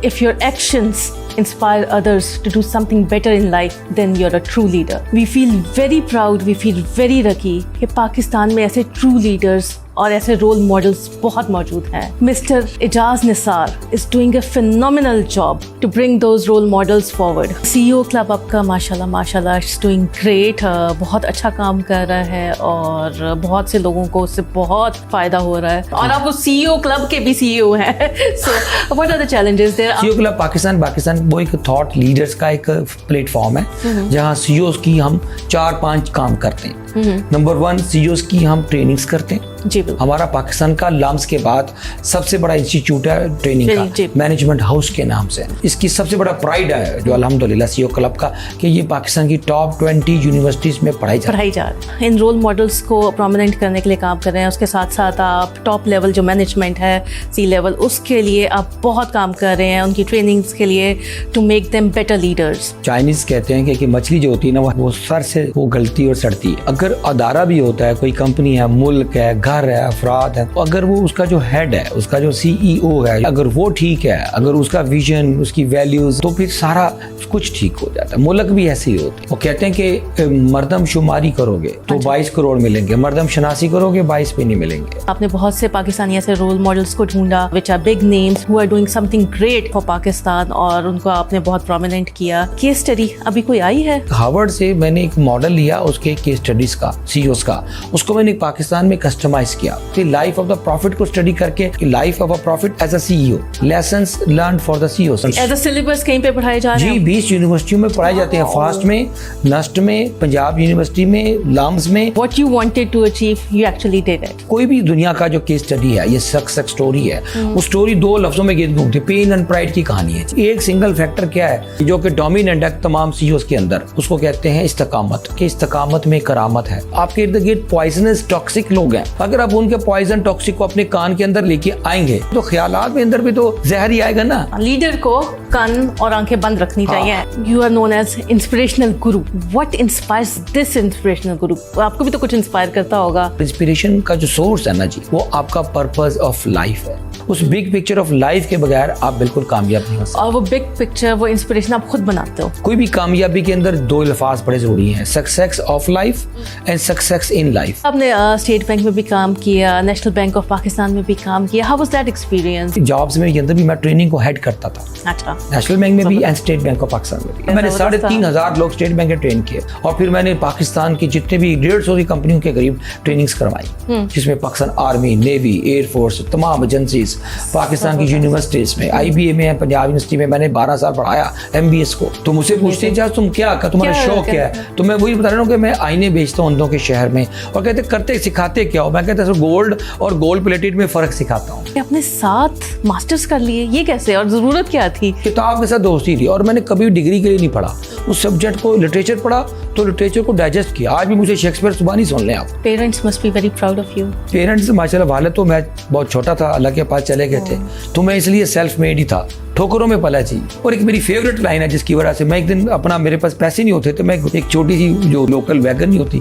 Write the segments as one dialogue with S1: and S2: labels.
S1: if your actions inspire others to do something better in life, then you're a true leader. We feel very proud, we feel very lucky کہ پاکستان میں ایسے true leaders اور ایسے role models بہت موجود ہیں. Mister Ejaz Nisar is doing a phenomenal job to bring those role models forward. C E O club آپ کا ماشاء اللہ از ڈوئنگ گریٹ, بہت اچھا کام کر رہا ہے اور بہت سے لوگوں کو اس سے بہت فائدہ ہو رہا ہے, اور آپ وہ سی ای او کلب کے بھی سی ای او ہیں. So what are the challenges there?
S2: C E O club Pakistan وہ ایک تھاٹ لیڈرز کا ایک پلیٹ فارم ہے جہاں سی ای اوز کی ہم 4-5 کام کرتے ہیں. نمبر 1, سی ای اوز کی ہم ٹریننگز کرتے ہیں.
S1: جی بالکل.
S2: ہمارا پاکستان کا لامس کے بعد سب سے بڑا انسٹیٹیوٹ ہے ٹریننگ کا, مینجمنٹ ہاؤس کے نام سے. اس کی سب سے بڑا پرائڈ ہے جو الحمدللہ سی ای او کلب کا کہ یہ پاکستان کی ٹاپ 20 یونیورسٹیز میں پڑھائی جا رہی ہے.
S1: ان رول ماڈلس کو پرومیننٹ کرنے کے لیے کام کر رہے ہیں. اس کے ساتھ ساتھ آپ ٹاپ لیول جو مینجمنٹ ہے سی لیول, اس کے لیے آپ بہت کام کر رہے ہیں, ان کی ٹریننگس کے لیے to make them better leaders.
S2: Chinese کہتے ہیں کہ مچھلی جو ہوتی ہے نا وہ سر سے وہ گلتی اور سڑتی ہے. اگر ادارہ بھی ہوتا ہے, کوئی کمپنی ہے, ملک ہے, گھر ہے, افراد ہے, اگر وہ اس کا جو ہیڈ ہے, اس کا جو سی ای او ہے, اگر وہ ٹھیک ہے, اگر اس کا ویژن, اس کی ویلیوز, تو پھر سارا کچھ ٹھیک ہو جاتا ہے. ملک بھی ایسے ہی ہوتے ہیں. وہ کہتے ہیں کہ مردم شماری کرو گے تو 22 کروڑ ملیں گے, مردم شناسی کرو گے 22 بھی نہیں ملیں گے.
S1: آپ نے بہت سے پاکستانی ایسے رول ماڈلس کو ڈھونڈا which are big names who are doing something great for Pakistan, اور ان کو آپ نے بہت پرومیننٹ کیا. کیس اسٹڈی ابھی کوئی آئی ہے؟
S2: ہارورڈ سے میں نے ایک ماڈل لیا اس کے کیس اسٹڈیز کا, سی ای اوز کا, اس کو میں نے پاکستان میں کسٹمائز کیا کہ لائف آف دا پروفٹ کو اسٹڈی کر کے life of a prophet as a C E O, lessons learned for the C E O.
S1: As a syllabus کہیں پہ پڑھائے جا رہے ہیں؟
S2: جی 20 یونیورسٹیوں میں پڑھائے جاتے ہیں, فاسٹ میں, نسٹ میں, پنجاب یونیورسٹی میں, لامز میں.
S1: What you wanted to achieve, you actually did it.
S2: کوئی بھی دنیا کا جو کیس اسٹڈی ہے, یہ سکسیس اسٹوری ہے, وہ اسٹوری 2 لفظوں میں گھومتی, پین اینڈ پرائڈ کی کہانی ہے. ایک سنگل فیکٹر کیا ہے جو کہ ڈومیننٹ ہے تمام سی ای اوز کے اندر, اس کو کہتے ہیں استقامت. کہ استقامت میں کرامت ہے. آپ کے ارد گرد پوائزنس ٹاکسک لوگ ہیں, اگر آپ ان کے پوائزن ٹاکسک کو اپنے کان کے اندر لے کے آئیں گے تو خیالات میں اندر بھی تو زہر ہی آئے گا نا.
S1: لیڈر کو کان اور آنکھیں بند رکھنی چاہیے. You are known as inspirational guru. What inspires this inspirational guru? آپ کو بھی تو کچھ انسپائر کرتا ہوگا.
S2: انسپریشن کا جو سورس ہے نا جی, وہ آپ کا پرپز آف لائف ہے. اس بگ پکچر آف لائف کے بغیر آپ بالکل کامیاب نہیں ہو سکتے.
S1: اور وہ بگ پکچر, وہ انسپریشن آپ خود بناتے ہو.
S2: کوئی بھی کامیابی کے اندر 2 الفاظ بڑے ضروری ہیں, success of life and success in life. آپ
S1: نے اسٹیٹ بینک میں بھی کام کیا, نیشنل بینک آف پاکستان میں بھی کام کیا. How was that experience?
S2: Jobs میں اندر بھی میں ٹریننگ کو ہیڈ کرتا تھا.
S1: اچھا.
S2: نیشنل بینک میں بھی and state bank of Pakistan میں بھی. میں نے 3,500 لوگ اسٹیٹ بینک کے ٹرین کیے, اور پھر میں نے پاکستان کی جتنے بھی 150 کی کمپنیوں کے قریب ٹریننگز کروائی, جس میں Pakistan army, navy, air force, تمام ایجنسیز, پاکستان کی یونیورسٹیز میں, آئی بی اے میں, پنجاب یونیورسٹی میں. میں نے 12 سال پڑھایا ایم بی ایس کو. تو مجھ سے پوچھتے ہیں تم کیا, تمہارا شوق کیا ہے؟ تو میں وہی بتا رہا ہوں کہ میں آئینے بیچتا ہوں اندوں کے شہر میں, اور کہتے کرتے سکھاتے کیا ہو؟ میں کہتا ہوں گولڈ اور گولڈ پلیٹڈ میں فرق سکھاتا ہوں.
S1: اپنے ساتھ ماسٹرز کر لیے, یہ کیسے اور ضرورت کیا تھی؟
S2: کتاب کے ساتھ دوستی تھی, اور میں نے کبھی ڈگری کے لیے نہیں پڑھا اس سبجیکٹ کو. لٹریچر پڑھا تو لٹریچر کو ڈائجسٹ کیا. آج بھی مجھے شیکسپیئر زبانی سن لیں آپ.
S1: Parents must be very proud of you.
S2: Parents ماشاءاللہ, والد تو میں بہت چھوٹا تھا, اللہ کے پاس چلے گئے تھے, تو میں اس لیے سیلف میڈ ہی تھا, ٹھوکروں میں پلا جی. اور ایک میری فیوریٹ لائن ہے جس کی وجہ سے میں ایک دن اپنا, میرے پاس پیسے نہیں ہوتے تو میں ایک چھوٹی سی جو لوکل ویگن نہیں ہوتی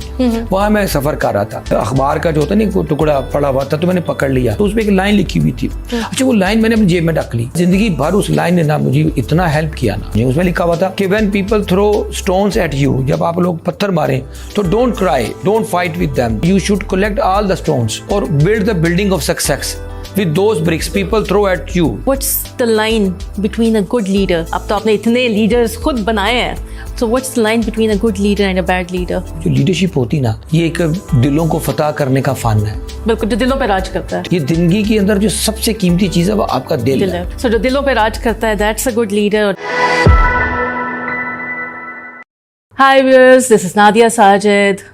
S2: وہاں میں سفر کر رہا تھا, اخبار کا جو ہوتا ہے نا ٹکڑا پڑا ہوا تھا, تو میں نے پکڑ لیا, تو اس پہ ایک لائن لکھی ہوئی تھی. اچھا, وہ لائن میں نے اپنی جیب میں ڈک لی. زندگی بھر اس لائن نے نا مجھے اتنا ہیلپ کیا نا. اس میں لکھا ہوا تھا کہ when people throw stones at you, جب آپ لوگ پتھر ماریں تو don't cry, don't fight with them, you should collect all the stones اور build the building of success with those bricks people throw at you.
S1: What's the line between a good leader? اب تو آپ نے اتنے leaders خود بنائے ہیں, so what's the line between a good leader and a bad leader?
S2: جو leadership ہوتی نا, یہ ایک دلوں کو فتح کرنے کا فن ہے.
S1: بالکل, جو دلوں پہ راج کرتا ہے.
S2: یہ زندگی کے اندر جو سب سے قیمتی چیز ہے وہ آپ کا دل ہے.
S1: So جو دلوں پہ راج کرتا ہے, that's a good leader. Hi viewers, this is Nadia Sajid.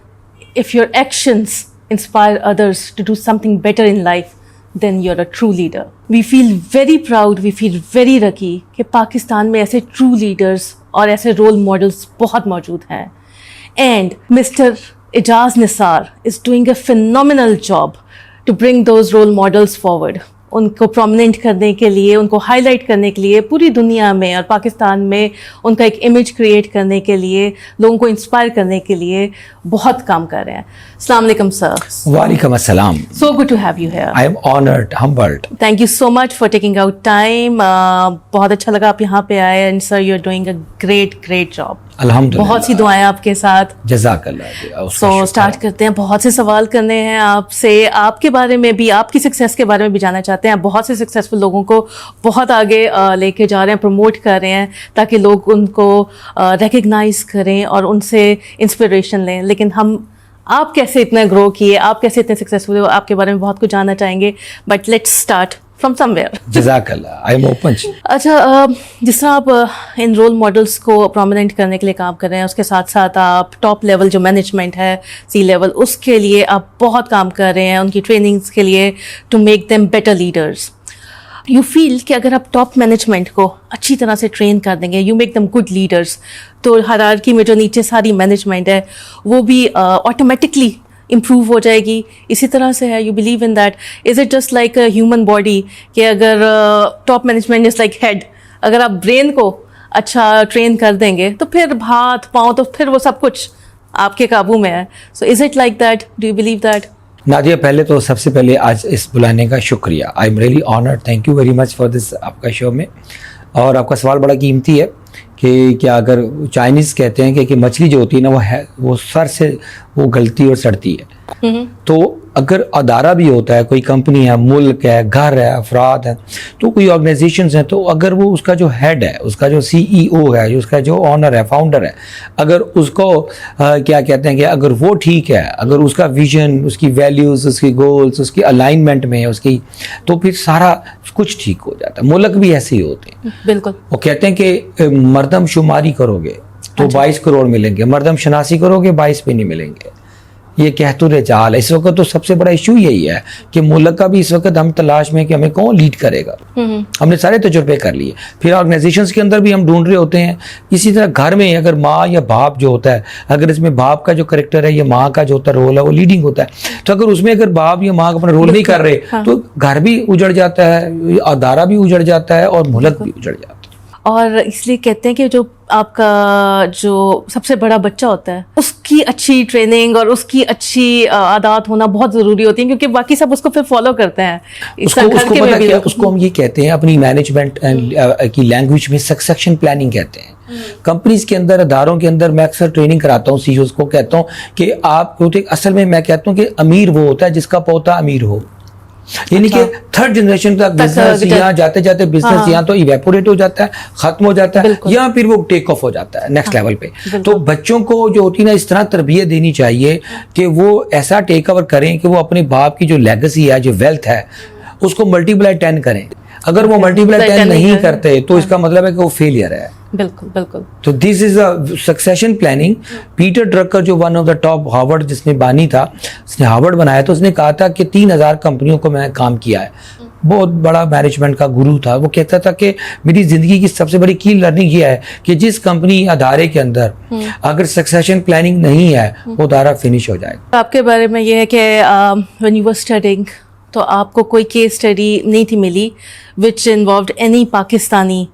S1: If your actions inspire others to do something better in life, then you're a true leader. We feel very proud, we feel very lucky کہ پاکستان میں ایسے true leaders اور ایسے role models بہت موجود ہیں. And Mr. Ejaz Nisar is doing a phenomenal job to bring those role models forward. ان کو prominent کرنے کے لیے, ان کو ہائی لائٹ کرنے کے لیے پوری دنیا میں اور پاکستان میں ان کا ایک امیج کریٹ کرنے کے لیے, لوگوں کو انسپائر کرنے کے لیے بہت کام کر رہے ہیں. السلام علیکم سر.
S2: وعلیکم السلام.
S1: So good to have you here.
S2: I am honored, humbled.
S1: Thank you so much for taking out time. بہت اچھا لگا آپ یہاں پہ آئے, and sir you are doing a great job.
S2: الحمدللہ.
S1: بہت سی دعائیں آپ کے ساتھ.
S2: جزاک اللہ.
S1: سو اسٹارٹ کرتے ہیں. بہت سے سوال کرنے ہیں آپ سے, آپ کے بارے میں بھی, آپ کی سکسیس کے بارے میں بھی جاننا چاہتے ہیں. آپ بہت سے سکسیسفل لوگوں کو بہت آگے لے کے جا رہے ہیں, پروموٹ کر رہے ہیں تاکہ لوگ ان کو ریکگنائز کریں اور ان سے انسپریشن لیں. لیکن آپ کیسے اتنا گرو کیے, آپ کیسے اتنے سکسیسفل ہوئے, آپ کے بارے میں بہت کچھ جاننا چاہیں گے. But let's start from somewhere.
S2: جزاک اللہ. I am open.
S1: اچھا, جس طرح آپ ان رول ماڈلس کو پرومیننٹ کرنے کے لیے کام کر رہے ہیں, اس کے ساتھ ساتھ آپ ٹاپ لیول جو مینجمنٹ ہے, سی لیول, اس کے لیے آپ بہت کام کر رہے ہیں, ان کی ٹریننگس کے لیے, to make them better leaders. You feel کہ اگر آپ ٹاپ مینجمنٹ کو اچھی طرح سے ٹرین کر دیں گے, you make them good leaders, تو ہیرارکی میں جو نیچے ساری مینجمنٹ ہے وہ بھی آٹومیٹکلی امپروو ہو جائے گی. اسی طرح سے ہے, you believe in that. Is it just like a human body کہ اگر top management is like had, اگر آپ برین کو اچھا ٹرین کر دیں گے تو پھر ہاتھ پاؤں تو پھر وہ سب کچھ آپ کے قابو میں ہے. So is it like that, do you believe that?
S2: Nadia, پہلے تو سب سے پہلے آج اس بلانے کا شکریہ. I am really honoured. Thank you very much for this آپ کا شو میں. اور آپ کا سوال بڑا قیمتی ہے کہ کیا اگر چائنیز کہتے ہیں کہ مچھلی جو ہوتی ہے نا وہ سر سے وہ گلتی اور سڑتی ہے, تو اگر ادارہ بھی ہوتا ہے, کوئی کمپنی ہے, ملک ہے, گھر ہے, افراد ہیں, تو کوئی آرگنائزیشنز ہیں, تو اگر وہ اس کا جو ہیڈ ہے, اس کا جو سی ای او ہے, اس کا جو آنر ہے, فاؤنڈر ہے, اگر اس کو کیا کہتے ہیں کہ اگر وہ ٹھیک ہے, اگر اس کا ویژن, اس کی ویلیوز, اس کی گولز, اس کی الائنمنٹ میں اس کی, تو پھر سارا کچھ ٹھیک ہو جاتا ہے. ملک بھی ایسے ہی ہوتے ہیں.
S1: بالکل.
S2: وہ کہتے ہیں کہ مردم شماری کرو گے تو 22 کروڑ ملیں گے, مردم شناسی کرو گے 22 پہ نہیں ملیں گے. یہ کہتور چال. اس وقت تو سب سے بڑا ایشو یہی ہے کہ ملک کا بھی اس وقت ہم تلاش میں کہ ہمیں کون لیڈ کرے گا. ہم نے سارے تجربے کر لیے, پھر آرگنائزیشنز کے اندر بھی ہم ڈھونڈ رہے ہوتے ہیں. اسی طرح گھر میں اگر ماں یا باپ جو ہوتا ہے, اگر اس میں باپ کا جو کریکٹر ہے یا ماں کا جو ہوتا ہے رول ہے وہ لیڈنگ ہوتا ہے, تو اگر اس میں اگر باپ یا ماں اپنا رول نہیں کر رہے تو گھر بھی اجڑ جاتا ہے, ادارہ بھی اجڑ جاتا ہے اور ملک بھی اجڑ جاتا ہے.
S1: اور اس لیے کہتے ہیں کہ جو آپ کا جو سب سے بڑا بچہ ہوتا ہے, اس کی اچھی ٹریننگ اور اس کی اچھی عادات ہونا بہت ضروری ہوتی ہیں, کیونکہ باقی سب اس کو پھر فالو کرتے ہیں.
S2: اس کو ہم یہ کہتے ہیں اپنی مینجمنٹ کی لینگویج میں سکسیشن پلاننگ کہتے ہیں. کمپنیز کے اندر, اداروں کے اندر میں اکثر ٹریننگ کراتا ہوں سی ایوز کو, کہتا ہوں کہ آپ اصل میں کہتا ہوں کہ امیر وہ ہوتا ہے جس کا پوتا امیر ہو. یعنی کہ تھرڈ جنریشن تک بزنس یہاں جاتے جاتے بزنس یہاں تو ایویپوریٹ ہو جاتا ہے, ختم ہو جاتا ہے, یا پھر وہ ٹیک آف ہو جاتا ہے نیکسٹ لیول پہ. تو بچوں کو جو ہوتی ہے نا, اس طرح تربیت دینی چاہیے کہ وہ ایسا ٹیک اوور کریں کہ وہ اپنے باپ کی جو لیگسی ہے, جو ویلتھ ہے, اس کو ملٹی پلائی 10 کریں. اگر وہ ملٹی پلائی 10 نہیں کرتے تو اس کا مطلب ہے کہ وہ فیلئر ہے.
S1: بالکل بالکل.
S2: تو this is a succession planning. Peter Drucker جو one of the top Harvard جس نے بانی تھا, اس نے ہارورڈ بنایا, تو اس نے کہا تھا کہ 3000 کمپنیوں کو میں نے کام کیا ہے. بہت بڑا مینجمنٹ کا گرو تھا. وہ کہتا تھا کہ میری زندگی کی سب سے بڑی کی لرننگ یہ ہے کہ جس کمپنی ادارے کے اندر اگر سکسیشن پلاننگ نہیں ہے وہ ادارہ فنش ہو جائے گا.
S1: آپ کے بارے میں یہ ہے کہ when you were studying تو آپ کو کوئی کیس اسٹڈی نہیں تھی ملی which involved any Pakistani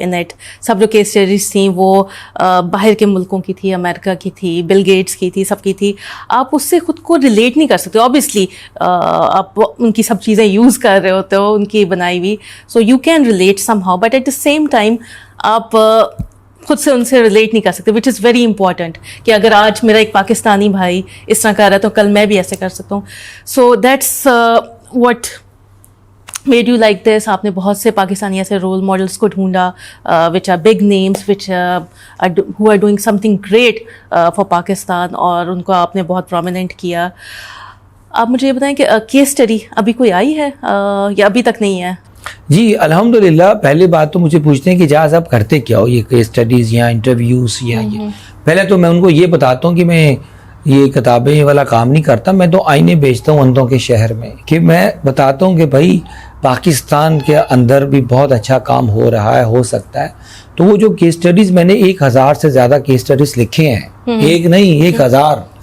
S1: in it. سب جو کیس اسٹڈیز تھیں وہ باہر کے ملکوں کی تھی, امریکہ کی تھی, بل گیٹس کی تھی, سب کی تھی. آپ اس سے خود کو ریلیٹ نہیں کر سکتے. اوبیسلی آپ ان کی سب چیزیں یوز کر رہے ہوتے ہو, ان کی بنائی ہوئی, so you can relate somehow, but at the same time آپ خود سے ان سے ریلیٹ نہیں کر سکتے, وچ از ویری امپورٹنٹ کہ اگر آج میرا ایک پاکستانی بھائی اس طرح کر رہا ہے تو کل میں بھی ایسے کر سکتا ہوں. So that's what made you like this. آپ نے بہت سے پاکستانی ایسے رول ماڈلس کو ڈھونڈا which are big names which who are doing something great for Pakistan, اور ان کو آپ نے بہت پرومیننٹ کیا. آپ مجھے یہ بتائیں کہ کیس اسٹڈی ابھی کوئی آئی ہے یا ابھی تک نہیں ہے؟
S2: جی الحمدللہ. پہلی بات تو مجھے پوچھتے ہیں کہ جہاز آپ کرتے کیا ہو, یہ کیس اسٹڈیز یا انٹرویوز یا یہ. پہلے تو میں ان کو یہ بتاتا ہوں کہ میں یہ کتابیں والا کام نہیں کرتا, میں تو آئینے بیچتا ہوں اندھوں کے شہر میں. کہ میں بتاتا ہوں کہ بھائی پاکستان کے اندر بھی بہت اچھا کام ہو رہا ہے, ہو سکتا ہے. تو وہ جو کیس اسٹڈیز میں نے 1000 سے زیادہ کیس اسٹڈیز لکھے ہیں, ایک نہیں 1000.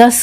S1: 10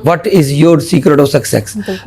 S2: What is your secret of success?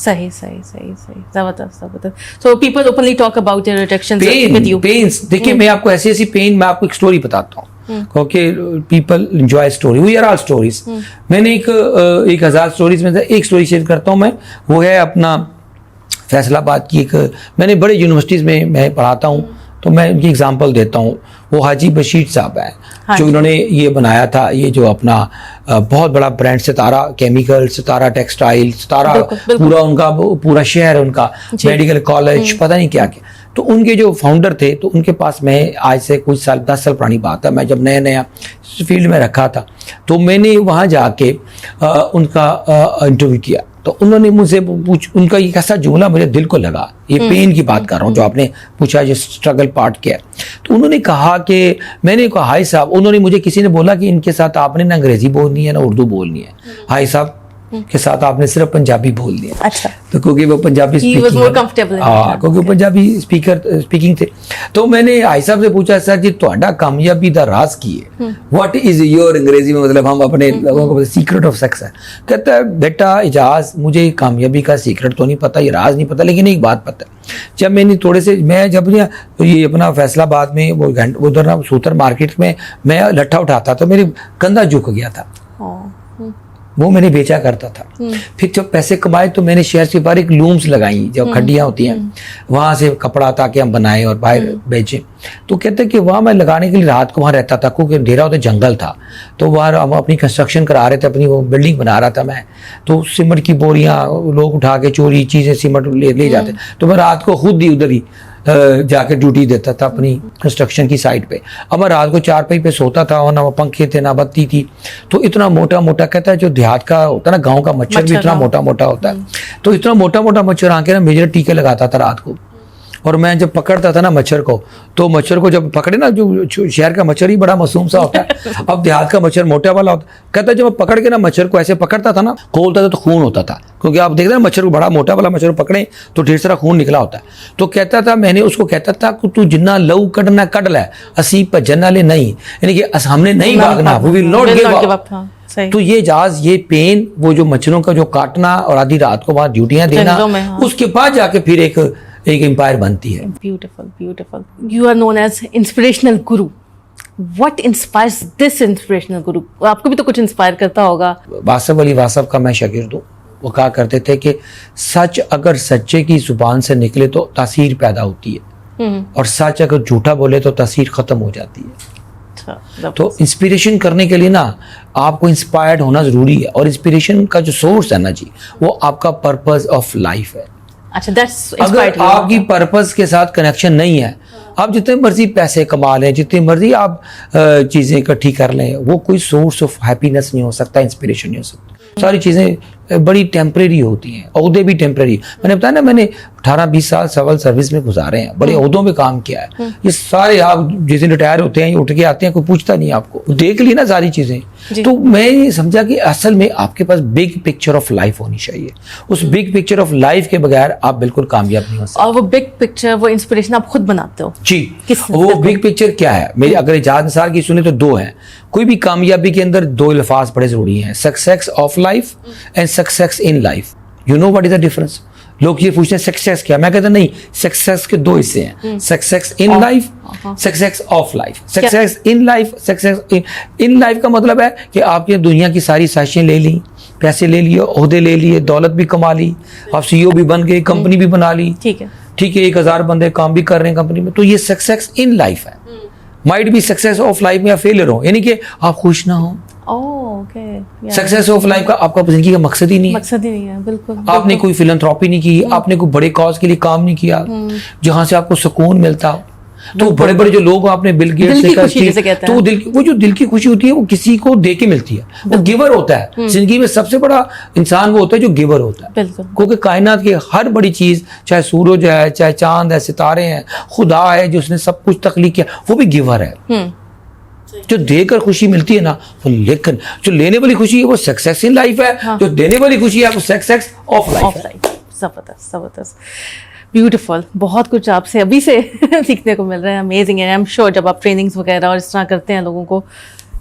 S1: صحیح زبردست. So people openly talk about their reactions with you.
S2: پینس دیکھیے میں آپ کو ایسی پین میں آپ کو ایک اسٹوری بتاتا ہوں کیونکہ people enjoy story, we are all stories. میں نے ایک 1000 اسٹوریز میں سے ایک اسٹوری شیئر کرتا ہوں میں, وہ ہے اپنا فیصل آباد کی. ایک میں نے بڑے یونیورسٹیز میں پڑھاتا ہوں تو میں ان کی اگزامپل دیتا ہوں. وہ حاجی بشیر صاحب ہیں جو انہوں نے یہ بنایا تھا, یہ جو اپنا بہت بڑا برانڈ ستارہ کیمیکل, ستارہ ٹیکسٹائل, ستارہ پورا ان کا پورا شہر, ان کا میڈیکل کالج, پتہ نہیں کیا کیا. تو ان کے جو فاؤنڈر تھے تو ان کے پاس میں آج سے کچھ سال 10 سال پرانی بات ہے, میں جب نیا فیلڈ میں رکھا تھا تو میں نے وہاں جا کے ان کا انٹرویو کیا. تو انہوں نے مجھ سے ان کا یہ کیسا جملہ مجھے دل کو لگا, یہ پین کی بات کر رہا ہوں جو آپ نے پوچھا جو اسٹرگل پارٹ کیا ہے. تو انہوں نے کہا کہ میں نے کہا ہائی صاحب, انہوں نے مجھے کسی نے بولا کہ ان کے ساتھ آپ نے نہ انگریزی بولنی ہے نہ اردو بولنی ہے, ہائی صاحب کے ساتھ آپ نے صرف پنجابی بولنی ہے.
S1: اچھا.
S2: تو کیونکہ وہ پنجابی کیونکہ پنجابی اسپیکر تھے. تو میں نے آئی صاحب سے پوچھا سر جی تہاڈا کامیابی دا راز کی ہے, واٹ از یور, انگریزی میں مطلب ہم اپنے لوگوں کو سیکرٹ آف سکسیس ہے. کہتا ہے بیٹا اجاز مجھے کامیابی کا سیکرٹ تو نہیں پتا, یہ راز نہیں پتا, لیکن ایک بات پتا ہے. جب میں نے تھوڑے سے میں جب یہ اپنا فیصل آباد میں وہ ادھر سوتر مارکیٹ میں لٹھا اٹھاتا تو میرے کندھا جھک گیا تھا, وہ میں نے بیچا کرتا تھا. پھر جب پیسے کمائے تو میں نے شہر سے باہر ایک لومس لگائیں جو کھڈیاں ہوتی ہیں, وہاں سے کپڑا تاکہ ہم بنائیں اور باہر بیچیں. تو کہتے ہیں کہ وہاں میں لگانے کے لیے رات کو وہاں رہتا تھا کیونکہ ڈیرا ہوتا جنگل تھا. تو وہاں ہم اپنی کنسٹرکشن کرا رہے تھے, اپنی وہ بلڈنگ بنا رہا تھا میں. تو سیمنٹ کی بوریاں لوگ اٹھا کے چوری چیزیں سیمنٹ لے جاتے. تو میں رات کو خود ہی ادھر ہی جا کے ڈیوٹی دیتا تھا اپنی کنسٹرکشن کی سائٹ پہ. اب میں رات کو چارپائی پہ سوتا تھا, اور نہ وہ پنکھے تھے نہ بتی تھی. تو اتنا موٹا موٹا کہتا ہے جو دیہات کا ہوتا ہے نا, گاؤں کا مچھر بھی اتنا موٹا موٹا ہوتا ہے. تو اتنا موٹا موٹا مچھر آ کے نا میجر ٹیکے لگاتا تھا رات کو. اور میں جب پکڑتا تھا نا مچھر کو, تو مچھر کو جب پکڑے نا, جو شہر کا مچھر ہی بڑا معصوم سا ہوتا ہے, اب دیہات کا مچھر موٹا والا ہوتا ہے. کہتا ہے جب میں پکڑ کے نا مچھر کو ایسے پکڑتا تھا نا, کھولتا تھا تو خون ہوتا تھا, کیونکہ آپ دیکھتے ہیں مچھر کو بڑا موٹا والا مچھر پکڑیں تو ڈھیر سارا خون نکلا ہوتا ہے. تو کہتا تھا, میں نے اس کو کہتا تھا کہ تو جنہ لو کڈنا کڈ لے, اسی بھجن والے نہیں, یعنی کہ ہم نے نہیں بھاگنا, we will not give up. تو یہ جاز, یہ پین, وہ جو مچھروں کا جو کاٹنا اور آدھی رات کو وہاں ڈیوٹیاں دینا, اس کے بعد جا کے پھر ایک امپائر بنتی ہے.
S1: Beautiful. You are known as inspirational guru. What inspires this inspirational guru? آپ کو بھی تو کچھ انسپائر کرتا ہوگا.
S2: واصف علی واصف کا میں شاگرد ہوں. وہ کہا کرتے تھے کہ سچ اگر سچے کی زبان سے نکلے تو تاثیر پیدا ہوتی ہے, اور سچ اگر جھوٹا بولے تو تاثیر ختم ہو جاتی ہے. تو انسپریشن کرنے کے لیے نا آپ کو انسپائرڈ ہونا ضروری ہے, اور انسپریشن کا جو سورس ہے نا جی, وہ آپ کا پرپز آف لائف ہے. اگر آپ کی پرپز کے ساتھ کنیکشن نہیں ہے, آپ جتنے مرضی پیسے کما لیں, جتنے مرضی آپ چیزیں اکٹھی کر لیں, وہ کوئی سورس آف ہیپینس نہیں ہو سکتا, انسپریشن نہیں ہو سکتا. ساری چیزیں بڑی ٹیمپریری ہوتی ہیں, عہدے بھی ٹیمپریری. میں نے بتایا نا, میں نے 18-20 سال سول سروس میں گزارے ہیں, بڑے عہدوں میں کام کیا ہے. یہ سارے آپ جس دن ریٹائر ہوتے ہیں, یہ اٹھ کے آتے ہیں, کوئی پوچھتا نہیں آپ کو, دیکھ لی نا ساری چیزیں. تو میں یہ سمجھا کہ اصل میں آپ کے پاس بگ پکچر آف لائف ہونی چاہیے. اس بگ پکچر آف لائف کے بغیر آپ بالکل کامیاب نہیں ہو سکتے.
S1: اور وہ بگ پکچر, وہ انسپریشن آپ خود بناتے ہو
S2: جی. وہ بگ پکچر کیا ہے میری, اگر اجاز نثار کی سنیں تو 2 ہیں. کوئی بھی کامیابی کے اندر 2 الفاظ بڑے ضروری ہیں, success of life and success in life. You know what is the difference. لوگ یہ پوچھتے ہیں سکسیس کیا, میں کہتا نہیں, سکسیس کے 2 حصے ہیں, success in life, success of life. Success in life, success in life کا مطلب ہے کہ آپ نے دنیا کی ساری سازشیں لے لیں, پیسے لے لیے, عہدے لے لیے, دولت بھی کما لی, آپ CEO بھی بن گئے, کمپنی بھی بنا لی, ٹھیک ہے, 1000 بندے کام بھی کر رہے ہیں کمپنی میں, تو یہ سکسیس ان لائف ہے. مائٹ بھی سکسیس آف لائف میں آپ فیلر ہو, یعنی کہ آپ خوش نہ ہوں. سکسیس آف لائف کا آپ کا زندگی کا مقصد ہی نہیں ہے. بالکل. آپ نے کوئی فلنتھراپی نہیں کی, آپ نے کوئی بڑے کاز کے لیے کام نہیں کیا جہاں سے آپ کو سکون ملتا ہو. تو بڑے بڑے جو لوگ آپ نے بل گیٹس سے, تو وہ جو دل کی خوشی ہوتی ہے وہ کسی کو دے کے ملتی ہے, وہ گیور ہوتا ہے. زندگی میں سب سے بڑا انسان وہ ہوتا ہے جو گیور ہوتا ہے, کیونکہ کائنات کی ہر بڑی چیز, چاہے سورج ہے, چاہے چاند ہے, ستارے ہیں, خدا ہے جس نے سب کچھ تخلیق کیا, وہ بھی گیور ہے. جو دے کر خوشی ملتی ہے نا, لیکن جو لینے والی خوشی ہے وہ سکسیس ان لائف ہے, جو دینے والی خوشی ہے وہ سکسیس آف لائف ہے.
S1: زبردست. بیوٹیفل. بہت کچھ آپ سے ابھی سے سیکھنے کو مل رہا ہے. امیزنگ ہے. آئی ایم شیور جب آپ ٹریننگز وغیرہ اور اس طرح کرتے ہیں لوگوں کو,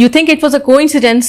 S1: You think it was a coincidence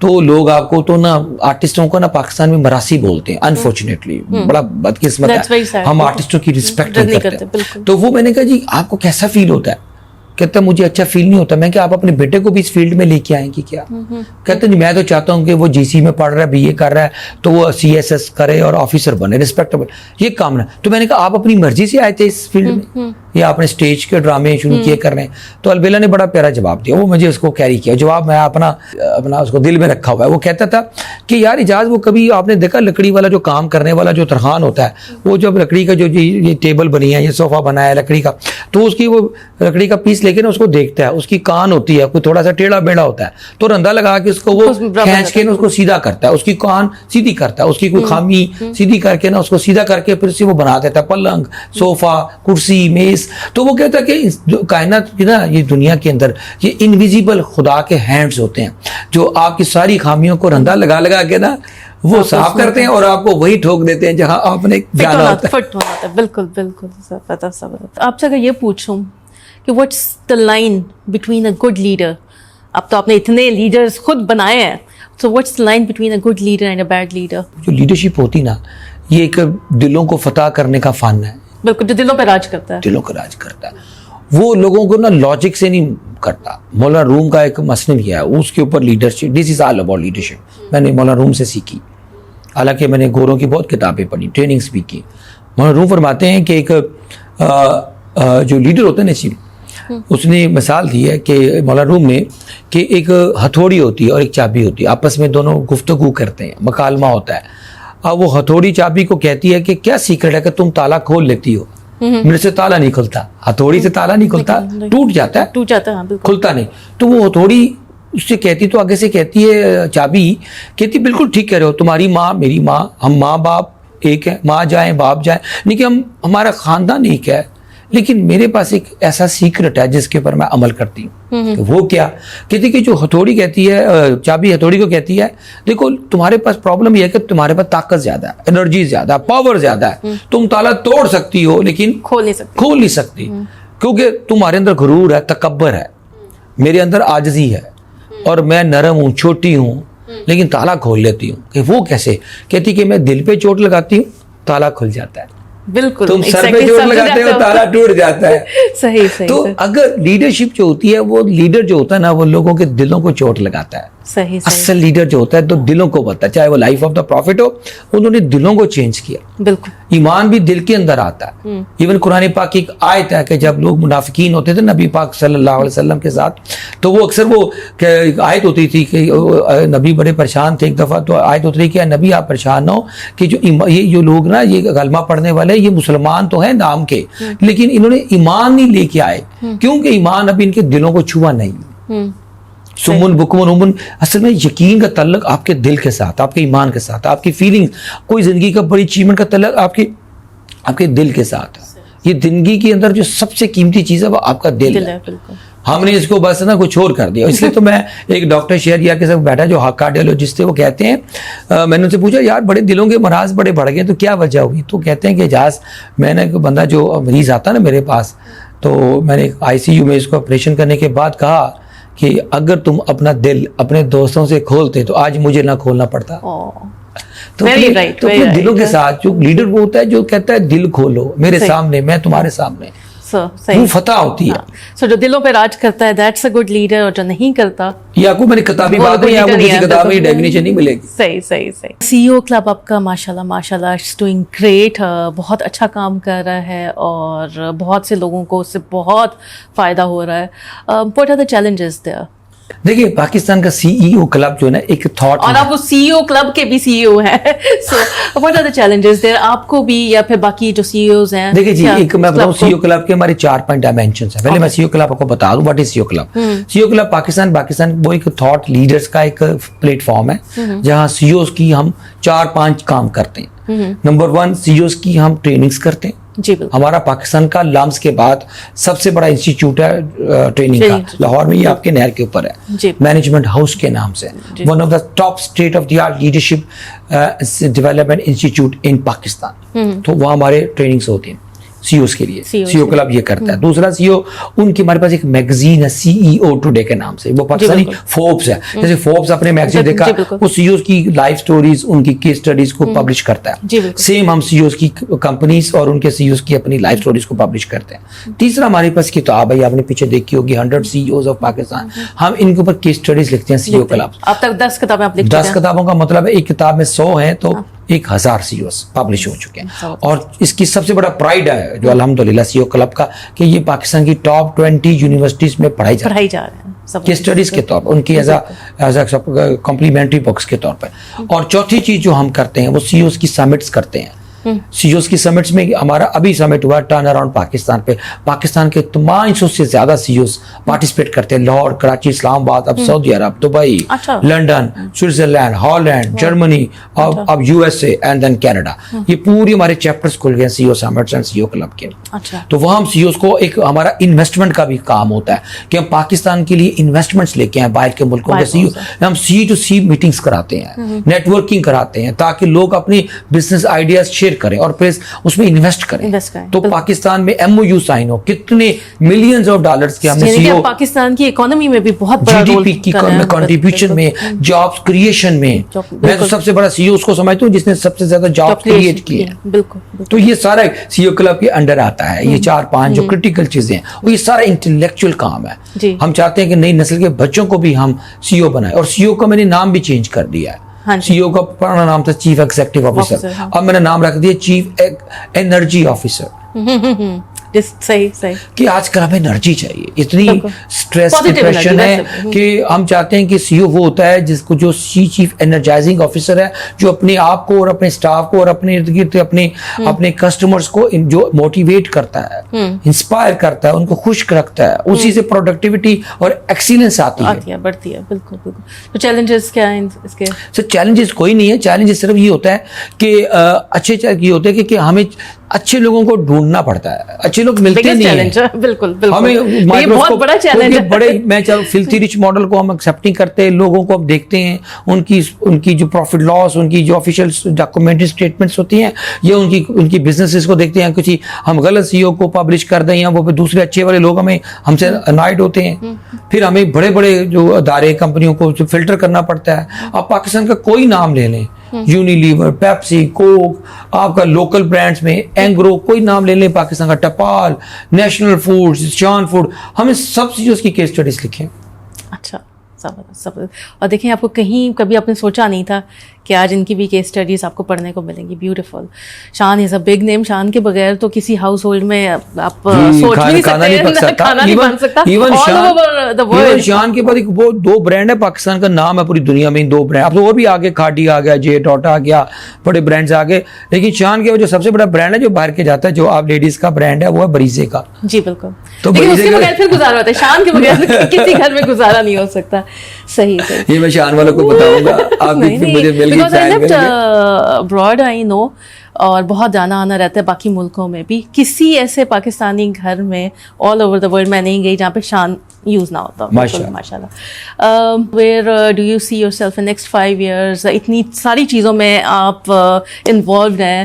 S2: تو لوگ آپ کو تو نا آرٹسٹوں کو نا پاکستان میں مراسی بولتے ہیں انفارچونیٹلی, بڑا بدقسمت ہے, ہم آرٹسٹوں کی رسپیکٹ نہیں کرتے. تو وہ میں نے کہا جی آپ کو کیسا فیل ہوتا ہے؟ کہتا ہے مجھے اچھا فیل نہیں ہوتا. میں کہ آپ اپنے بیٹے کو بھی اس فیلڈ میں لے کے آئیں گی کیا؟ کہتے ہیں میں تو چاہتا ہوں کہ وہ جی سی میں پڑھ رہا ہے, بی اے کر رہا ہے, تو وہ سی ایس ایس کرے اور آفیسر بنے, ریسپیکٹیبل, یہ کام نہ. تو میں نے کہا آپ اپنی مرضی سے آئے تھے اس فیلڈ میں یا آپ نے اسٹیج کے ڈرامے شروع کیے کر رہے ہیں؟ تو البیلا نے بڑا پیارا جواب دیا, وہ مجھے اس کو کیری کیا جواب, میں اپنا اس کو دل میں رکھا ہوا ہے. وہ کہتا تھا کہ یار اجاز, وہ کبھی آپ نے دیکھا لکڑی والا جو کام کرنے والا جو ترخان ہوتا ہے, وہ جب لکڑی کا جو یہ ٹیبل بنی ہے, یہ صوفہ بنا ہے لکڑی کا, تو اس کی وہ لکڑی کا پیس لے کے نا اس کو دیکھتا ہے, اس کی کان ہوتی ہے کوئی تھوڑا سا ٹیڑھا بیڑا ہوتا ہے, تو رندا لگا کے اس کو وہ کھینچ کے نا اس کو سیدھا کرتا ہے, اس کی کان سیدھی کرتا ہے, اس کی کوئی خامی سیدھی کر کے نا اس کو سیدھا کر کے پھر سے وہ بنا دیتا ہے پلنگ, صوفہ, کرسی, میز. تو وہ کہتا ہے کہ جو کائنات کی نا یہ دنیا کے اندر یہ انویزیبل خدا کے ہینڈز ہوتے ہیں جو آپ کی ساری خامیوں کو رندا لگا لگا کے نا وہ صاف کرتے ہیں اور آپ کو وہی ٹھوک دیتے ہیں جہاں آپ نے جانا ہوتا
S1: ہے. بالکل بالکل. آپ سے اگر یہ پوچھوں کہ what's the line between a good leader, اب تو آپ نے اتنے لیڈرز خود بنائے ہیں, so what's the line between a good leader and a bad leader?
S2: جو لیڈرشپ ہوتی نا یہ ایک دلوں کو فتح کرنے کا فن ہے. بالکل,
S1: جو دلوں پہ راج کرتا ہے,
S2: دلوں کو راج کرتا ہے. وہ لوگوں کو نا لاجک سے نہیں کرتا. مولانا روم کا ایک مسند کیا ہے, اس کے اوپر leadership, this is all about leadership. میں نے مولانا روم سے سیکھی, حالانکہ میں نے گوروں کی بہت کتابیں پڑھی, ٹریننگز بھی کی. مولانا روم فرماتے ہیں کہ ایک جو لیڈر ہوتا ہے نا جی, اس نے مثال دی ہے کہ مولانا روم میں کہ ایک ہتھوڑی ہوتی ہے اور ایک چابی ہوتی ہے, آپس میں دونوں گفتگو کرتے ہیں, مکالمہ ہوتا ہے. اب وہ ہتھوڑی چابی کو کہتی ہے کہ کیا سیکرٹ ہے کہ تم تالا کھول لیتی ہو؟ میرے سے تالا نہیں کھلتا. ہتھوڑی سے تالا نہیں کھلتا, ٹوٹ جاتا ہے, کھلتا نہیں. تو وہ ہتھوڑی اس سے کہتی, تو آگے سے کہتی ہے چابی, کہتی بالکل ٹھیک کہہ رہے ہو, تمہاری ماں میری ماں, ہم ماں باپ ایک ہے, ماں جائیں باپ جائیں, نہیں کہ ہمارا خاندان ایک ہے, لیکن میرے پاس ایک ایسا سیکرٹ ہے جس کے اوپر میں عمل کرتی ہوں. وہ کیا؟ کہتی کہ جو ہتھوڑی کہتی ہے, چابی ہتھوڑی کو کہتی ہے, دیکھو تمہارے پاس پرابلم یہ ہے کہ تمہارے پاس طاقت زیادہ ہے, انرجی زیادہ ہے, پاور زیادہ ہے, تم تالا توڑ سکتی ہو لیکن کھول نہیں سکتی, کیونکہ تمہارے اندر غرور ہے, تکبر ہے, میرے اندر عاجزی ہے, اور میں نرم ہوں, چھوٹی ہوں, لیکن تالا کھول لیتی ہوں. کہ وہ کیسے؟ کہتی کہ میں دل پہ چوٹ لگاتی ہوں, تالا کھل جاتا ہے. بالکل, تم سر پہ چوٹ لگاتے ہو, تالا ٹوٹ جاتا ہے. صحیح. تو اگر لیڈرشپ جو ہوتی ہے, وہ لیڈر جو ہوتا ہے نا, وہ لوگوں کے دلوں کو چوٹ لگاتا ہے. اصل لیڈر جو ہوتا ہے تو دلوں کو بتاتا ہے, چاہے وہ لائف آف دا پروفٹ ہو, انہوں نے دلوں کو چینج کیا. بالکل, ایمان بھی دل کے اندر آتا ہے. ایون قرآن پاک کی ایک آیت ہے کہ جب لوگ منافقین ہوتے تھے نبی پاک صلی اللہ علیہ وسلم کے ساتھ, تو وہ اکثر وہ آیت ہوتی تھی کہ نبی بڑے پریشان تھے. ایک دفعہ تو آیت ہوتی کہ نبی آپ پریشان نہ ہو کہ جو لوگ نا یہ کلمہ پڑھنے والے یہ مسلمان تو ہیں نام کے, لیکن انہوں نے ایمان نہیں لے کے آئے, کیونکہ ایمان ابھی ان کے دلوں کو چھوا نہیں. سمن بکمن امن, اصل میں یقین کا تعلق آپ کے دل کے ساتھ, آپ کے ایمان کے ساتھ, آپ کی فیلنگ, کوئی زندگی کا بڑی اچیومنٹ کا تعلق آپ کے دل کے ساتھ. یہ زندگی کے اندر جو سب سے قیمتی چیز ہے وہ آپ کا دل ہے. ہم نے اس کو بس نا کچھ اور کر دیا. اس لیے تو میں ایک ڈاکٹر شہریار کے ساتھ بیٹھا جو کارڈیولوجسٹ تھے, وہ کہتے ہیں, میں نے ان سے پوچھا یار بڑے دلوں کے مراض بڑے بڑھ گئے تو کیا وجہ ہوگی؟ تو کہتے ہیں کہ اجاز, میں نے بندہ جو مریض آتا نا میرے پاس, تو میں نے آئی سی یو میں اس کو آپریشن کرنے کے بعد کہا کہ اگر تم اپنا دل اپنے دوستوں سے کھولتے تو آج مجھے نہ کھولنا پڑتا. تو اپنے دلوں کے ساتھ جو لیڈر وہ ہوتا ہے جو کہتا ہے دل کھولو میرے سامنے, میں تمہارے سامنے, وہ فتح ہوتی ہے.
S1: سو جو دلوں پہ راج کرتا ہے دیٹس اے گڈ لیڈر, اور جو نہیں کرتا,
S2: یا کو میں نے کتابی بات ہے, یا کو کسی کتاب میں ڈیفینیشن نہیں ملے گی.
S1: صحیح. سی او کلب آپ کا ماشاءاللہ اٹس ڈوئنگ گریٹ, بہت اچھا کام کر رہا ہے اور بہت سے لوگوں کو اس سے بہت فائدہ ہو رہا ہے. What are the challenges there?
S2: دیکھیے پاکستان کا سی ای او کلب جو ہے نا ایک تھاٹ,
S1: اور آپ وہ سی ای او کلب کے بھی سی ای او ہیں, so what are the challenges there آپ کو بھی یا پھر باقی جو سی ای اوز ہیں؟
S2: دیکھیے جی, ایک میں بتاؤں سی ای او کلب کے ہمارے 4-5 ڈائمینشنز ہیں. پہلے میں سی ای او کلب آپ کو بتا دوں what is C E O club. C E O club Pakistan وہ ایک تھاٹ لیڈرز کا ایک پلیٹ فارم ہے جہاں سی ای اوز کی ہم 4-5 کام کرتے ہیں. نمبر 1, سی ای اوز کی ہم ٹریننگز کرتے ہیں. ہمارا پاکستان کا لامس کے بعد سب سے بڑا انسٹیٹیوٹ ہے ٹریننگ کا, لاہور میں, یہ آپ کے نہر کے اوپر ہے, مینجمنٹ ہاؤس کے نام سے, one of the top state of the art leadership development institute in Pakistan. تو وہاں ہمارے ٹریننگز ہوتی ہیں. CEOs کے لیے
S1: CEOs
S2: CEO کلب یہ کرتا ہے. دوسرا CEO ان کی ہمارے پاس ایک میگزین ہے CEO ٹوڈے کے نام سے, وہ پاکستانی فوربس ہے, جیسے فوربس اپنے میگزین دیکھا وہ CEOs کی لائف سٹوریز ان کی کیس اسٹڈیز کو پبلش کرتا ہے. سیم ہم CEOs کی کمپنیز اور ان کے CEOs کی اپنی لائف سٹوریز کو پبلش کرتے ہیں. تیسرا ہمارے پاس کتاب ہے, آپ نے پیچھے دیکھی ہوگی 100 CEOs آف پاکستان, ہم ان کے اوپر کیس اسٹڈیز لکھتے ہیں CEO کلب.
S1: اب تک 10 کتابیں آپ لکھ چکے ہیں.
S2: 10 کتابوں کا مطلب ہے ایک کتاب میں 100 ہیں تو 1000 CEOs پبلش ہو چکے ہیں. اور اس کی سب سے بڑا پرائڈ ہے جو الحمدللہ CEO کلب کا کہ یہ پاکستان کی ٹاپ 20 یونیورسٹیز میں پڑھائی جا رہی ہے کیس اسٹڈیز کے طور پر, ان کی ایز اے کمپلیمنٹری بکس کے طور پر. اور چوتھی چیز جو ہم کرتے ہیں وہ CEOs کی سمٹس کرتے ہیں. CEOs کی سمٹس میں ہمارا ابھی سمٹ ہوا ٹرن اراؤنڈ پاکستان پہ, پاکستان کے 500 سے زیادہ CEOs پارٹیسپیٹ کرتے ہیں. لاہور, کراچی, اسلام آباد, اب سعودی عرب, Dubai, London, Switzerland, Holland, Germany, اب USA اینڈ دین کینیڈا. یہ پوری ہمارے چیپٹرز کھل گئے CEO summits and CEO club کے. تو وہاں ہم CEOs کو ایک ہمارا انویسٹمنٹ کا بھی کام ہوتا ہے کہ ہم پاکستان کے لیے انویسٹمنٹس لے کے آئیں باہر کے ملکوں کے CEO. ہم C2C میٹنگز کراتے ہیں, نیٹ ورکنگ کراتے ہیں تاکہ لوگ اپنی بزنس آئیڈیاز شیئر کریں اور پھر اس میں انویسٹ کریں. تو پاکستان میں MOU سائن ہو, کتنے ملینز آف ڈالرز کے ہم نے CEO
S1: پاکستان کی اکانومی میں بھی بہت بڑا رول
S2: GDP کی کنٹریبیوشن میں, جابس کریشن میں. میں تو سب سے بڑا CEO اس کو سمجھتا ہوں جس نے سب سے زیادہ جاب کریٹ کی ہے.
S1: بالکل.
S2: تو یہ سارا CEO کلب کے انڈر آتا ہے. یہ 4-5 جو کرٹیکل چیزیں ہیں وہ یہ سارا انٹلیکچوئل کام ہے. ہم چاہتے ہیں کہ نئی نسل کے بچوں کو بھی ہم CEO بنائیں, اور CEO کا میں نے نام بھی چینج کر دیا ہے. CEO کا پرانا نام تھا چیف ایگزیکٹو آفیسر, اب میں نے نام رکھ دیا چیف انرجی آفیسر.
S1: صحیح
S2: کہ آج کل ہمیں انرجی چاہیے, اتنی سٹریس ڈپریشن ہے کہ ہم چاہتے ہیں کہ CEO وہ ہوتا ہے جس کو جو چیف انرجائزنگ آفیسر ہے, جو اپنے آپ کو اور اپنے سٹاف کو اور اپنے ارد گرد اپنے کسٹمرز کو جو موٹیویٹ کرتا ہے, انسپائر کرتا ہے, ان کو خوش رکھتا ہے. اسی سے پروڈکٹیوٹی اور ایکسیلنس آتی ہے,
S1: بڑھتی ہے. بالکل. تو چیلنجز کیا ہیں اس کے؟
S2: سر چیلنجز کوئی نہیں ہے. چیلنجز صرف یہ ہوتا ہے کہ اچھے یہ ہوتے ہیں کہ ہمیں اچھے لوگوں کو ڈھونڈنا پڑتا ہے, اچھے لوگ ملتے نہیں ہیں.
S1: بالکل
S2: ہمیں
S1: یہ بہت بڑا چیلنج ہے.
S2: بڑے میں فلتھی رچ ماڈل کو ہم ایکسیپٹ نہیں کرتے, لوگوں کو ہم دیکھتے ہیں ان کی جو پروفٹ لاس, ان کی جو آفیشیل ڈاکومنٹری اسٹیٹمنٹس ہوتی ہیں, یا ان کی بزنسز کو دیکھتے ہیں. کچھ ہم غلط CEO کو پبلش کر دیں یا وہ دوسرے اچھے والے لوگ ہم سے انوائڈ ہوتے ہیں, پھر ہمیں بڑے بڑے جو ادارے کمپنیوں کو فلٹر کرنا پڑتا ہے. آپ پاکستان کا کوئی نام لے لیں, یونیلیور, پیپسی, کوک, آپ کا لوکل برانڈز میں اینگرو, کوئی نام لے لیں پاکستان کا, ٹپال, نیشنل فوڈز, شان فوڈ, ہمیں سب چیزوں کی کیس اسٹڈیز لکھیں.
S1: اچھا, سب. اور دیکھیں آپ کو کہیں کبھی آپ نے سوچا نہیں تھا کہ آج ان کی بھی کیس اسٹڈیز آپ کو پڑھنے کو ملیں گی. بیوٹیفل. شان از اے بگ نیم. شان کے بغیر تو کسی ہاؤس ہولڈ میں آپ سوچ نہیں سکتے, کھانا نہیں بن سکتا.
S2: ایون شان کے بعد وہ 2 برانڈ ہے پاکستان کا نام ہے پوری دنیا میں, 2 برانڈ. اب تو اور بھی آگے کھاٹی آ گیا, جے ٹوٹا آ گیا, بڑے برانڈز آ گئے, لیکن شان کے جو سب سے بڑا برانڈ ہے جو باہر کے جاتا ہے, جو آپ لیڈیز کا برانڈ ہے, وہ ہے بریزے کا.
S1: جی بالکل. تو اس کے بغیر پھر گزارا ہوتا ہے, شان کے بغیر کسی گھر میں گزارا نہیں ہو سکتا. صحیح.
S2: یہ میں شان والوں کو بتاؤں گا, آپ مجھے مل گئی
S1: abroad I know, اور بہت جانا آنا رہتا ہے باقی ملکوں میں بھی. کسی ایسے پاکستانی گھر میں آل اوور دا ورلڈ میں نہیں گئی جہاں پہ شان یوز نہ ہوتا. ماشاء اللہ. Where do you see yourself in next 5 years؟ اتنی ساری چیزوں میں آپ انوالوڈ ہیں,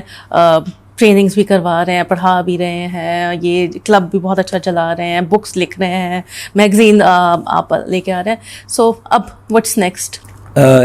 S1: ٹریننگس بھی کروا رہے ہیں, پڑھا بھی رہے ہیں, یہ کلب بھی بہت اچھا چلا رہے ہیں, بکس لکھ رہے ہیں, میگزین آپ لے کے آ رہے ہیں. سو اب واٹس نیکسٹ؟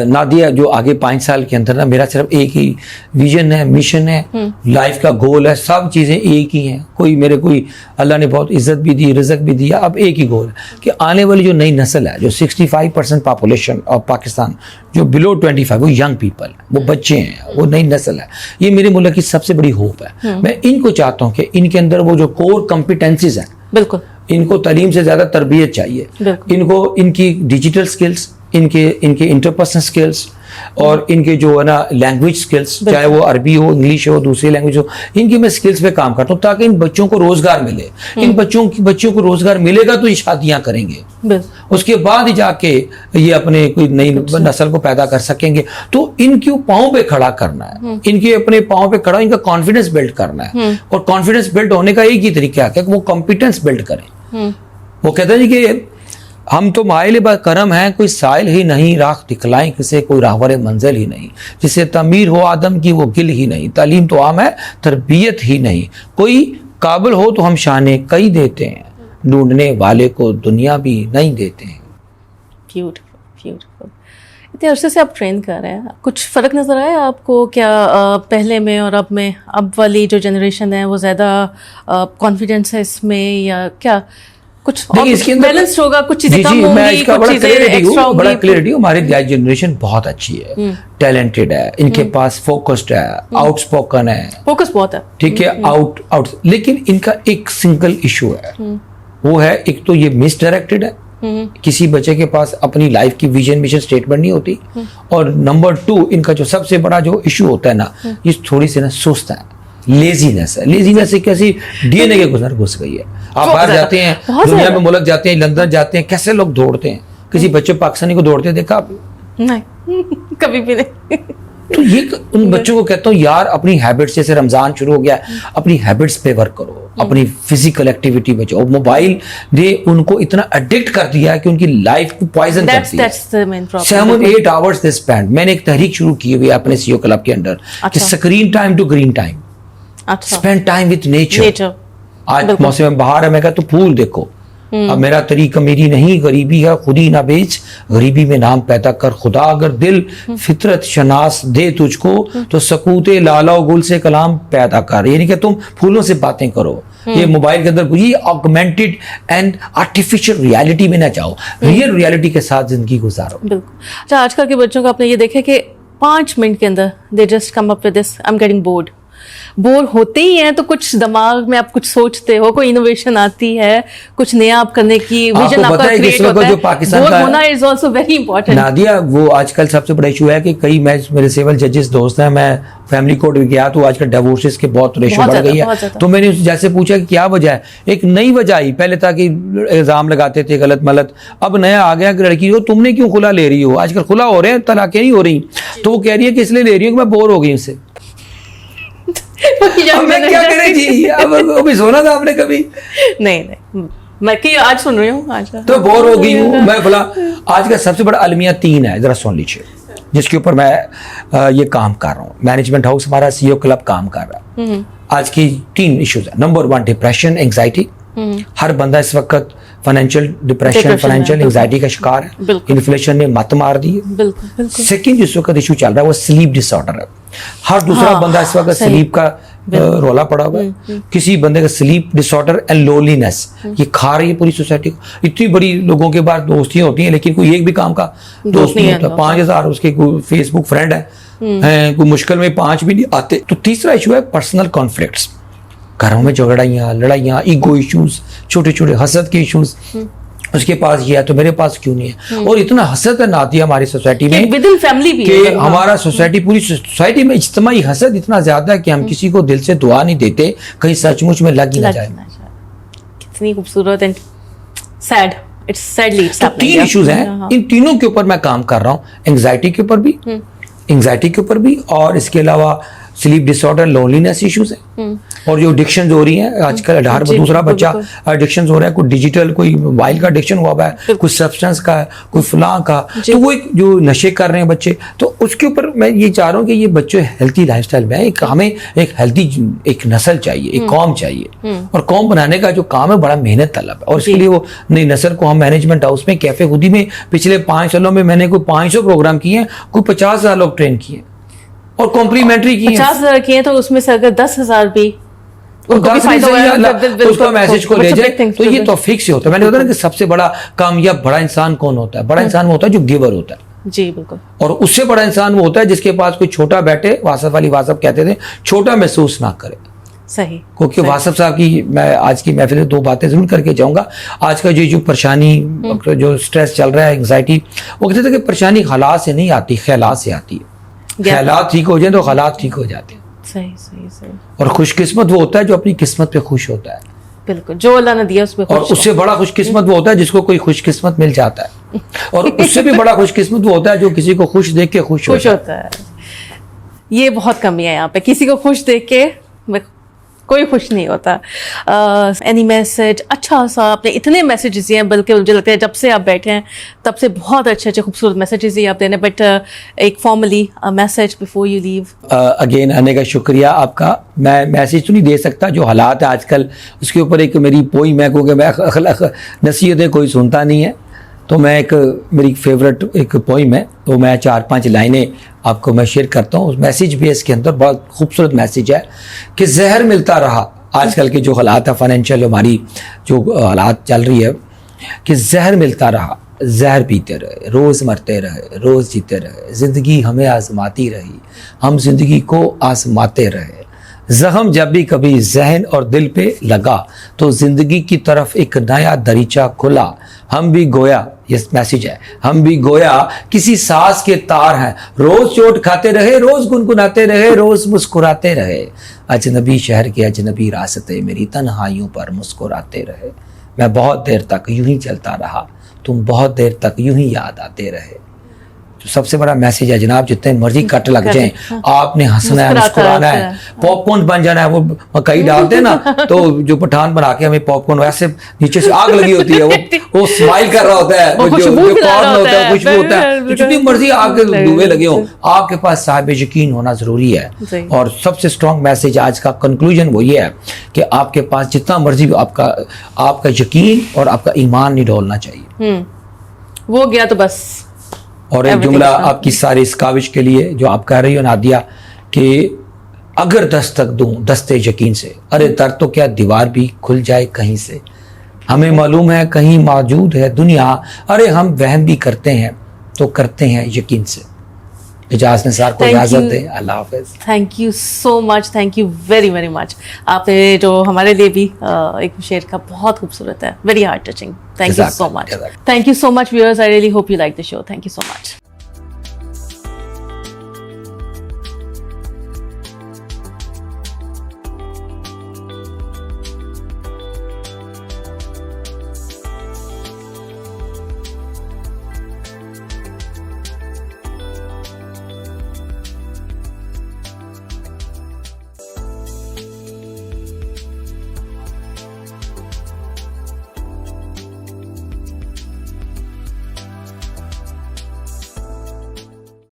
S2: نادیہ, جو آگے 5 سال کے اندر نا میرا صرف ایک ہی ویژن ہے, مشن ہے, لائف کا گول ہے, سب چیزیں ایک ہی ہیں. کوئی اللہ نے بہت عزت بھی دی, رزق بھی دیا. اب ایک ہی گول ہے کہ آنے والی جو نئی نسل ہے, جو 65% پاپولیشن آف پاکستان جو below 25, وہ ینگ پیپل, وہ بچے ہیں, وہ نئی نسل ہے. یہ میرے ملک کی سب سے بڑی ہوپ ہے. میں ان کو چاہتا ہوں کہ ان کے اندر وہ جو کور کمپیٹنسیز ہیں, بالکل ان کو تعلیم سے زیادہ تربیت چاہیے. ان کی ڈیجیٹل سکلز, ان کے انٹرپرسنل سکلز, اور ان کے جو ہے نا لینگویج سکلز, چاہے وہ عربی ہو, انگلش ہو, دوسری لینگویج ہو, ان کی میں سکلز پہ کام کرتا ہوں تاکہ ان بچوں کو روزگار ملے. ان بچوں کو روزگار ملے گا تو یہ شادیاں کریں گے, اس کے بعد ہی جا کے یہ اپنے کوئی نئی نسل کو پیدا کر سکیں گے. تو ان کے پاؤں پہ کھڑا کرنا ہے, ان کے اپنے پاؤں پہ کھڑا, ان کا کانفیڈنس بلڈ کرنا ہے. اور کانفیڈنس بلڈ ہونے کا ایک ہی طریقہ ہے کہ وہ کمپیٹنس بلڈ کریں. وہ کہتے ہیں کہ ہم تو مائل با کرم ہیں, کوئی سائل ہی نہیں, راہ دکھلائیں کسے, کوئی راہور منزل ہی نہیں, جسے تعمیر ہو آدم کی وہ گل ہی نہیں, تعلیم تو عام ہے تربیت ہی نہیں, کوئی قابل ہو تو ہم شانے کئی دیتے ہیں, ڈھونڈنے والے کو دنیا بھی نہیں دیتے ہیں.
S1: بیوٹیفل. اتنے عرصے سے آپ ٹرین کر رہے ہیں, کچھ فرق نظر آیا آپ کو کیا پہلے میں اور اب میں؟ اب والی جو جنریشن ہے وہ زیادہ کانفیڈینس ہے اس میں, یا کیا کچھ بیلنس ہوگا, کچھ چیزیں کم ہوں گی, کچھ چیزیں ایکسٹرا ہوں گی؟
S2: بڑا کلیئرٹی, ہماری جنریشن بہت اچھی ہے, ٹیلنٹڈ ہے, ان کے پاس فوکسڈ ہے, آؤٹ اسپوکن ہے,
S1: فوکس بہت ہے,
S2: ٹھیک ہے, آؤٹ, لیکن ان کا ایک سنگل ایشو ہے, وہ ہے ایک تو یہ مس ڈائریکٹڈ ہے, کسی بچے کے پاس اپنی لائف کی ویژن مشن اسٹیٹمنٹ نہیں ہوتی, اور نمبر 2 ان کا جو سب سے بڑا جو ایشو ہوتا ہے نا, یہ تھوڑی سی نا سست ہے, لیزینس ہے. لیزینس ایک ایسی ڈی این اے کے گزر گھس گئی ہے. آپ باہر جاتے ہیں, دنیا میں ملک جاتے ہیں, لندن جاتے ہیں, کیسے لوگ دوڑتے ہیں, کسی بچے پاکستانی کو دوڑتے دیکھا آپ؟
S1: نہیں, کبھی بھی نہیں.
S2: تو یہ ان بچوں کو کہتا ہوں یار اپنی ہیبٹس, جیسے رمضان شروع ہو گیا, اپنی ہیبٹس پہ ورک کرو, اپنی فزیکل ایکٹیویٹی میں جاؤ. موبائل نے ان کو اتنا ایڈکٹ کر دیا ہے کہ ان کی لائف کو پوائزن کر دیا. 7-8 hours they spend. میں نے ایک تحریک شروع کی ہوئی ہے اپنے CEO کلب کے اندر کہ screen time to green time, spend time with nature. آج موسم بہار ہے, میں کہا تو پھول دیکھو. اب میرا طریقہ میری نہیں, غریبی ہے خودی نہ بیچ, غریبی میں نام پیدا کر, خدا اگر دل فطرت شناس دے تجھ کو تو سکوت لالا و گل سے کلام پیدا کر. یعنی کہ تم پھولوں سے باتیں کرو. یہ موبائل کے اندر یہ آگمنٹڈ اینڈ آرٹیفیشل ریالٹی میں نہ جاؤ, ریئل ریالٹی کے ساتھ زندگی گزارو.
S1: بالکل. اچھا, آج کل کے بچوں کو آپ نے یہ دیکھا کہ 5 منٹ کے اندر they just come up with this, I am getting bored. Bore ہوتے ہی ہیں تو کچھ دماغ میں آپ کچھ سوچتے ہو, کوئی انوویشن آتی ہے, کچھ نیا آپ کرنے کی ویژن آپ کا کریٹ ہوتا ہے. بور ہونا is also very important.
S2: Nadia, وہ آج کل سب سے بڑا ایشو ہے کہ کئی میرے سول ججز دوست ہیں, میں فیملی کورٹ گیا تو آج کل ڈیورسز کے بہت ریشو بڑھ گئی ہے. تو میں نے جیسے پوچھا کہ کیا وجہ ہے, ایک نئی وجہ آئی. پہلے تھا کہ الزام لگاتے تھے غلط ملت, اب نیا آ گیا کہ لڑکی ہو تم نے کیوں خلا لے رہی ہو. آج کل خلا ہو رہے ہیں, طلاقیں نہیں ہو رہی. تو وہ کہہ رہی ہے کہ اس لیے لے رہی ہوں کہ میں بور ہو گئی اس سے. میں کیا کریں جی, ابھی سونا تھا آپ نے کبھی؟
S1: نہیں, میں کہ آج سن رہی ہوں, آج
S2: تو بور ہو گئی ہوں میں فلاں. آج کا سب سے بڑا المیہ 3 ہے, ذرا سن لیجیے, جس کے اوپر میں یہ کام کر رہا ہوں. مینجمنٹ ہاؤس ہمارا CEO کلب کام کر رہا ہے. آج کی 3 ایشوز ہیں. Number 1 depression, anxiety. ہر بندہ اس وقت فائنینشیل ڈپریشن, فائنینشیل اینگزائٹی کا شکار ہے. انفلیشن نے مت مار دی ہے. سیکنڈ جس وقت ایشو چل رہا ہے وہ سلیپ ڈس آرڈر ہے. ہر دوسرا بندہ اس وقت سلیپ کا رولا پڑا ہوا ہے. کسی بندے کا sleep disorder and loneliness یہ کھا رہی ہے پوری سوسائٹی کو. اتنی بڑی لوگوں کے پاس دوستیاں ہوتی ہیں لیکن کوئی ایک بھی کام کا دوست نہیں ہوتا. 5000 اس کے فیس بک فرینڈ ہے, کوئی مشکل میں 5 بھی نہیں آتے. تو تیسرا ایشو ہے پرسنل کانفلکٹس, گھروں میں جھگڑائیاں, لڑائیاں, ایگو ایشوز, چھوٹے چھوٹے حسد کے ایشوز. اس کے پاس یہ ہے تو میرے پاس کیوں نہیں ہے. اور اتنا حسد ناتی ہے ہماری سوسائٹی میں کہ ہمارا سوسائٹی, پوری سوسائٹی میں اجتماعی حسد اتنا زیادہ ہے کہ ہم کسی کو دل سے دعا نہیں دیتے کہیں سچ مچ میں لگ ہی نہ جائے.
S1: کتنی خوبصورت and sad, it's sadly.
S2: 3 issues ہیں, ان تینوں کے اوپر میں کام کر رہا ہوں. اینگزائٹی کے اوپر بھی, اور اس کے علاوہ سلیپ ڈس آرڈر, لونلینس ایشوز ہیں, اور جو ایڈکشنز ہو رہی ہیں آج کل 18 دوسرا بچہ ایڈکشنز ہو رہا ہے. کوئی ڈیجیٹل, کوئی موبائل کا ایڈکشن ہوا ہے, کوئی سبسٹنس کا ہے, کوئی فلاں کا. تو وہ جو نشے کر رہے ہیں بچے, تو اس کے اوپر میں یہ چاہ رہا ہوں کہ یہ بچے ہیلتھی لائف اسٹائل میں, ہمیں ایک ہیلتھی ایک نسل چاہیے, ایک قوم چاہیے. اور قوم بنانے کا جو کام ہے بڑا محنت طلب ہے, اور اس کے لیے وہ نئی نسل کو ہم مینجمنٹ ہاؤس میں کیفے خودی میں پچھلے 5 سالوں میں نے کوئی 500 پروگرام کیے ہیں, کوئی 50,000 لوگ ٹرین کیے ہیں اور کمپلیمنٹری کی
S1: 50,000 کیے تو اس میں سے اگر 10,000 بھی
S2: اس کو میسج کو لے جائے تو یہ توفیق سے ہوتا ہے. میں نے بتایا نا کہ سب سے بڑا کامیاب بڑا انسان کون ہوتا ہے. بڑا انسان وہ ہوتا ہے جو گیور ہوتا ہے.
S1: جی بالکل. اور
S2: اس سے بڑا انسان وہ ہوتا ہے جس کے پاس کوئی چھوٹا بیٹھے, واسف علی واسف کہتے تھے, چھوٹا محسوس نہ کرے.
S1: صحیح.
S2: کیونکہ واسف صاحب کی میں آج کی محفل میں 2 باتیں ضرور کر کے جاؤں گا. آج کا جو پریشانی, جو سٹریس چل رہا ہے, اینگزائٹی, وہ کہتے تھے کہ پریشانی حالات سے نہیں آتی, خیالات سے آتی ہے. خیالات ٹھیک ہو جائیں تو حالات ٹھیک ہو جاتے ہیں.
S1: صحیح.
S2: اور خوش قسمت وہ ہوتا ہے جو اپنی قسمت پہ خوش ہوتا ہے.
S1: بالکل, جو اللہ نے دیا اس پہ خوش.
S2: اور اس سے بڑا خوش قسمت وہ ہوتا ہے جس کو کوئی خوش قسمت مل جاتا ہے. اور اس سے بھی بڑا خوش قسمت وہ ہوتا ہے جو کسی کو خوش دیکھ کے خوش ہوتا ہے.
S1: یہ بہت کمی ہے یہاں پہ, کسی کو خوش دیکھ کے کوئی خوش نہیں ہوتا. اینی میسج اچھا سا, آپ نے اتنے میسیجز ہیں, بلکہ مجھے لگتا ہے جب سے آپ بیٹھے ہیں تب سے بہت اچھے اچھے خوبصورت میسیجز ہی آپ دینے. بٹ ایک formally message before you leave.
S2: Again آنے کا شکریہ آپ کا. میں میسیج تو نہیں دے سکتا, جو حالات ہیں آج کل اس کے اوپر ایک میری پوئی, میں کہوں کہ میں نصیحتیں کوئی سنتا نہیں ہے, تو میں ایک میری فیوریٹ ایک پوئم ہے, تو میں 4-5 لائنیں آپ کو میں شیئر کرتا ہوں. اس میسیج بھی اس کے اندر بہت خوبصورت میسیج ہے کہ زہر ملتا رہا. آج کل کے جو حالات ہے فائنینشیل, ہماری جو حالات چل رہی ہے, کہ زہر ملتا رہا, زہر پیتے رہے, روز مرتے رہے, روز جیتے رہے, زندگی ہمیں آزماتی رہی, ہم زندگی کو آزماتے رہے. زخم جب بھی کبھی ذہن اور دل پہ لگا تو زندگی کی طرف ایک نیا دریچہ کھلا. ہم بھی گویا, یہ میسیج ہے, ہم بھی گویا کسی ساز کے تار ہیں, روز چوٹ کھاتے رہے, روز گنگناتے رہے, روز مسکراتے رہے. اجنبی شہر کے اجنبی راستے میری تنہائیوں پر مسکراتے رہے. میں بہت دیر تک یوں ہی چلتا رہا, تم بہت دیر تک یوں ہی یاد آتے رہے. جو سب سے بڑا میسیج ہے جناب, جتنے مرضی کٹ لگ جائیں, آپ نے ہنسنا ہے, مسکرانا ہے, پاپ کارن بن جانا ہے. وہ مکئی ڈالتے ہیں نا, تو جو پٹھان بنا کے ہمیں پاپ کارن, ویسے نیچے سے آگ لگی ہوتی ہے, وہ اسمائل کر رہا ہوتا ہے, جو کارن ہوتا ہے, خوشبو ہوتا ہے. جتنی مرضی آگ کے دھوئے لگے ہوں, آپ کے پاس صاحب یقین ہونا ضروری ہے. اور سب سے اسٹرانگ میسیج آج کا کنکلوژن وہ یہ ہے کہ آپ کے پاس جتنا مرضی آپ کا یقین اور آپ کا ایمان نہیں ڈھولنا چاہیے.
S1: وہ گیا تو بس.
S2: اور ایک جملہ آپ کی ساری اس کاوش کے لیے جو آپ کہہ رہی ہو نادیہ, کہ اگر دستک دوں دستے یقین سے, ارے در تو کیا دیوار بھی کھل جائے کہیں سے. ہمیں معلوم ہے کہیں موجود ہے دنیا, ارے ہم وہم بھی کرتے ہیں تو کرتے ہیں یقین سے. اجاز نثار کو اجازت دیں, اللہ حافظ.
S1: Thank you so much, thank you very very much. آپ نے جو ہمارے لیے بھی ایک شعر کا بہت خوبصورت ہے, very heart touching. Thank you so much. Thank you so much viewers, I really hope you like the show. Thank you so much.